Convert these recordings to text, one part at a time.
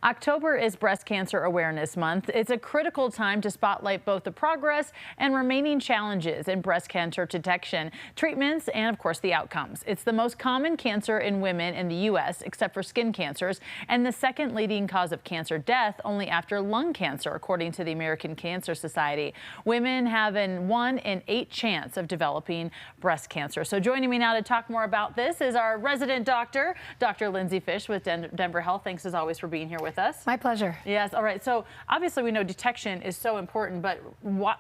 October is Breast Cancer Awareness Month. It's a critical time to spotlight both the progress and remaining challenges in breast cancer detection, treatments, and of course the outcomes. It's the most common cancer in women in the U.S., except for skin cancers, and the second leading cause of cancer death only after lung cancer, according to the American Cancer Society. Women have a 1 in 8 chance of developing breast cancer. So joining me now to talk more about this is our resident doctor, Dr. Lindsey Fish with Denver Health. Thanks as always for being here with us. My pleasure. Yes. All right. So obviously we know detection is so important, but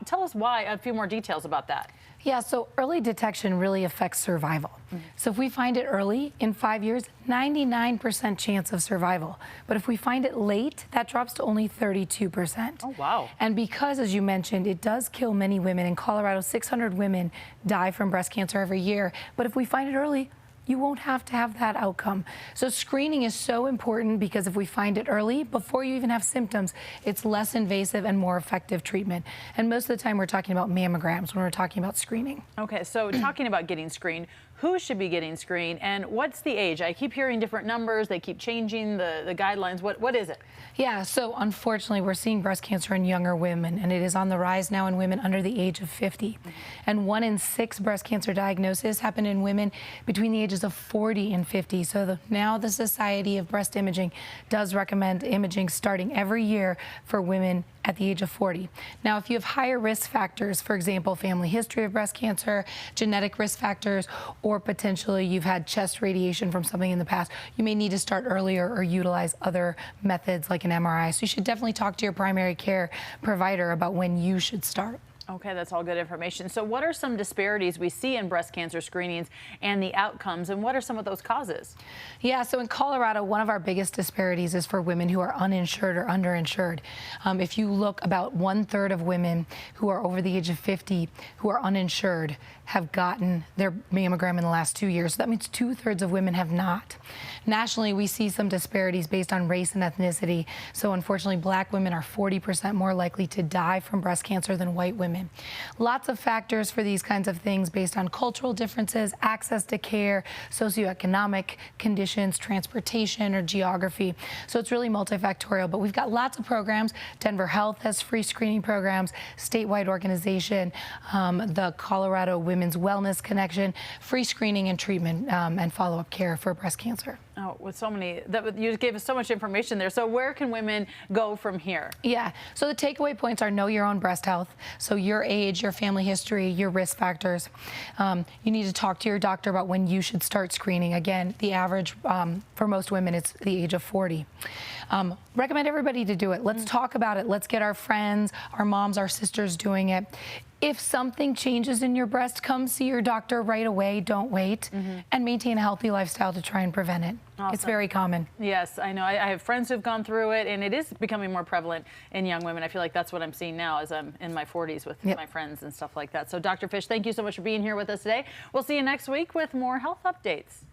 tell us why, a few more details about that. Yeah, so early detection really affects survival. So if we find it early, in 5 years, 99% chance of survival. But if we find it late, that drops to only 32%. Oh, wow. And because, as you mentioned, it does kill many women. In Colorado, 600 women die from breast cancer every year. But if we find it early, you won't have to have that outcome. So screening is so important because if we find it early, before you even have symptoms, it's less invasive and more effective treatment. And most of the time we're talking about mammograms when we're talking about screening. Okay, so talking about getting screened, who should be getting screened and what's the age? I keep hearing different numbers. They keep changing the guidelines. What is it? Yeah, so unfortunately, we're seeing breast cancer in younger women, and it is on the rise now in women under the age of 50. And 1 in 6 breast cancer diagnoses happen in women between the ages of 40 and 50. So now the Society of Breast Imaging does recommend imaging starting every year for women at the age of 40. Now, if you have higher risk factors, for example, family history of breast cancer, genetic risk factors, or potentially you've had chest radiation from something in the past, you may need to start earlier or utilize other methods like an MRI. So you should definitely talk to your primary care provider about when you should start. Okay, that's all good information. So what are some disparities we see in breast cancer screenings and the outcomes, and what are some of those causes? Yeah, so in Colorado, one of our biggest disparities is for women who are uninsured or underinsured. If you look, about 1/3 of women who are over the age of 50 who are uninsured have gotten their mammogram in the last 2 years. So that means 2/3 of women have not. Nationally, we see some disparities based on race and ethnicity. So unfortunately, Black women are 40% more likely to die from breast cancer than white women. Lots of factors for these kinds of things based on cultural differences, access to care, socioeconomic conditions, transportation, or geography. So it's really multifactorial, but we've got lots of programs. Denver Health has free screening programs, statewide organization, the Colorado Women's Wellness Connection, free screening and treatment and follow-up care for breast cancer. Oh, with so many, you gave us so much information there. So where can women go from here? Yeah, so the takeaway points are know your own breast health. So your age, your family history, your risk factors. You need to talk to your doctor about when you should start screening. Again, the average for most women is the age of 40. Recommend everybody to do it. Let's talk about it. Let's get our friends, our moms, our sisters doing it. If something changes in your breast, come see your doctor right away. Don't wait. And maintain a healthy lifestyle to try and prevent it. Awesome. It's very common. Yes, I know. I have friends who've gone through it, and it is becoming more prevalent in young women. I feel like that's what I'm seeing now as I'm in my 40s with my friends and stuff like that. So Dr. Fish, thank you so much for being here with us today. We'll see you next week with more health updates.